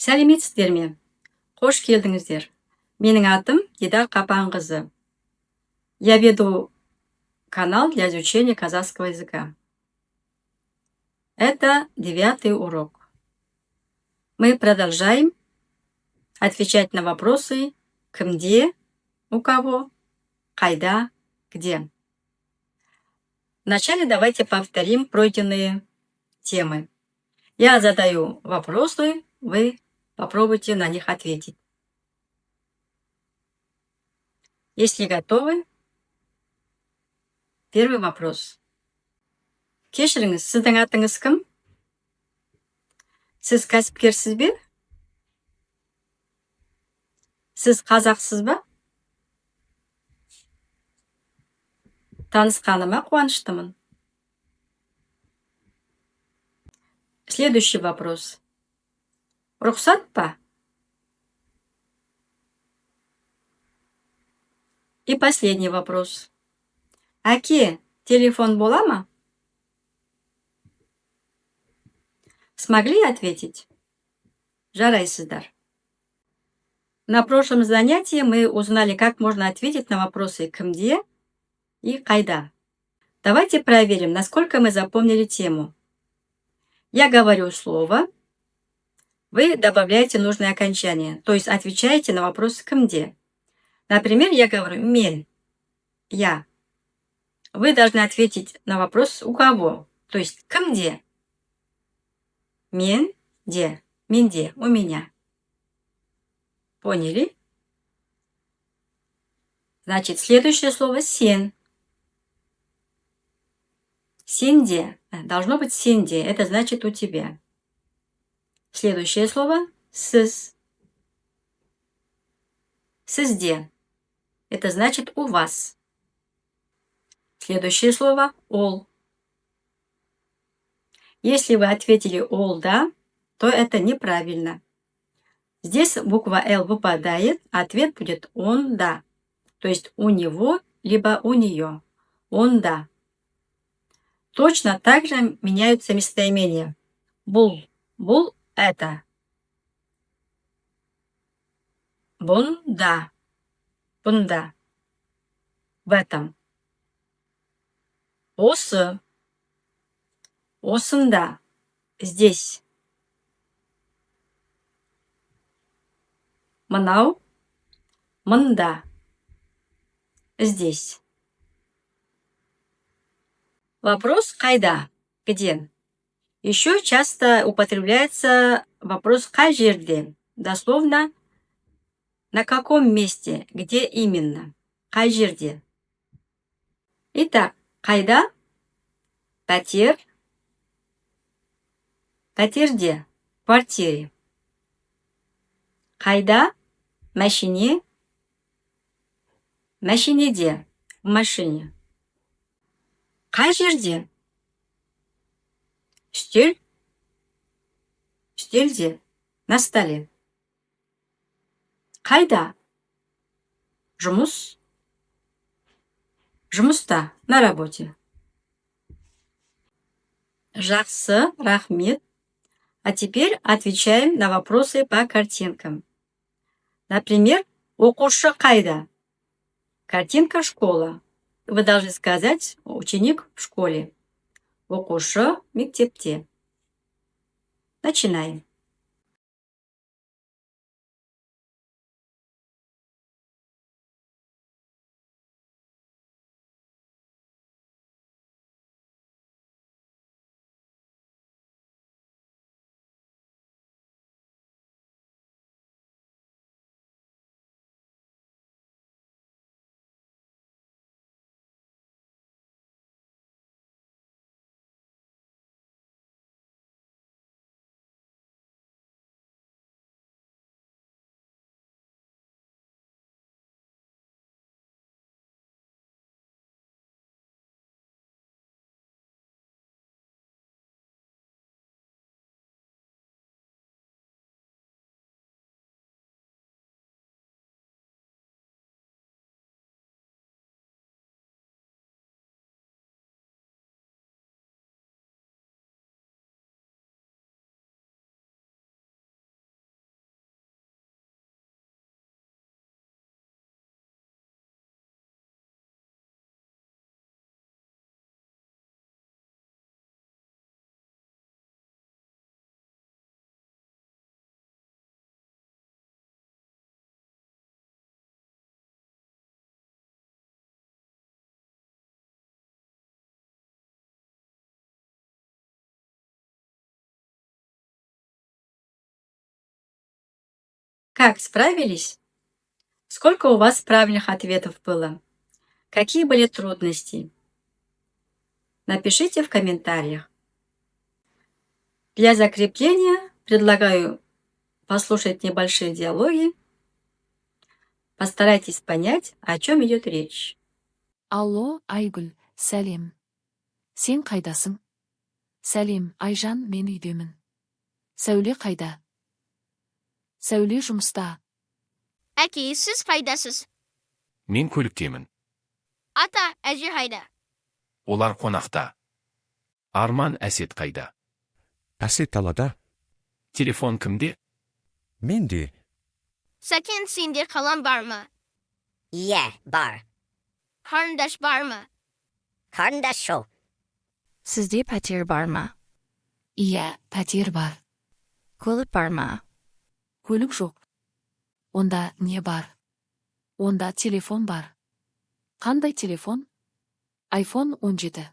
Сәлеметсіздер ме? Қош келдіңіздер. Менің атым Дидар Қапанқызы. Я веду канал для изучения казахского языка. Это 9-й урок. Мы продолжаем отвечать на вопросы кімде, у кого, қайда, где. Вначале давайте повторим пройденные темы. Я задаю вопросы, вы попробуйте на них ответить. Если готовы, первый вопрос. Кешіріңіз, сіздің атыңыз кім? Сіз кәсіпкерсіз бе? Сіз қазақсыз ба? Танысқаныма қуаныштымын. Следующий вопрос. Рұқсат па? И последний вопрос. Әке, телефон бола ма? Смогли ответить? Жарайсыздар. На прошлом занятии мы узнали, как можно ответить на вопросы кімде и қайда. Давайте проверим, насколько мы запомнили тему. Я говорю слово, вы добавляете нужное окончание, то есть отвечаете на вопрос кімде. Например, я говорю мен, я. Вы должны ответить на вопрос у кого, то есть кімде. Менде, менде, у меня. Поняли? Значит, следующее слово сен. Сенде. Должно быть сенде. Это значит у тебя. Следующее слово сыз. Сызде. Это значит у вас. Следующее слово ол. Если вы ответили ол да, то это неправильно. Здесь буква Л выпадает, ответ будет он да. То есть у него, либо у нее. Он да. Точно так же меняются местоимения. Бул. Бул это. Бунда. Бунда. В этом. Осы. Осында. Здесь. Мынау. Мында. Здесь. Вопрос қайда? Где? Еще часто употребляется вопрос қай жерде? Дословно, на каком месте, где именно? Қай жерде? Итак, қайда? Пәтер. Пәтерде, в квартире. Қайда? Мәшине. Мәшинеде, в машине. Қай жерде? Үстел. Үстелде, на столе. Қайда? Жұмыс. Жұмыста, на работе. Жақсы, рахмет. А теперь отвечаем на вопросы по картинкам. Например, оқушы қайда? Картинка школа. Вы должны сказать ученик в школе. Оқушы мектепте. Начинаем. Как справились? Сколько у вас правильных ответов было? Какие были трудности? Напишите в комментариях. Для закрепления предлагаю послушать небольшие диалоги. Постарайтесь понять, о чем идет речь. Алло, Айгүл, сәлем. Сен қайдасың? Сәлем, Айжан, мен үйдемін. Сәуле қайда? Сәуле жұмыста. Әке, сіз қайдасыз? Мен көліктемін. Ата, әже қайда? Олар қонақта. Арман, Әсет қайда? Әсет талада. Телефон кімде? Менде. Сәкен, сенде қалам бар ма? Иә, бар. Қарындаш бар ма? Қарындаш жоқ. Сізде пәтер бар ма? Иә, пәтер бар. Көлік бар ма? Көлік жоқ. Онда не бар? Онда телефон бар. Қандай телефон? iPhone 17.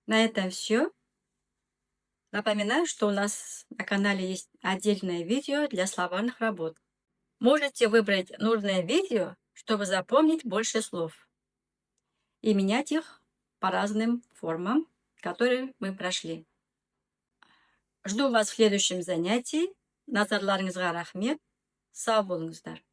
На этом все. Напоминаю, что у нас на канале есть отдельное видео для словарных работ. Можете выбрать нужное видео, чтобы запомнить больше слов, и менять их по разным формам, которые мы прошли. Жду вас в следующем занятии. Назарларыңызға рахмет. Сау болыңыздар.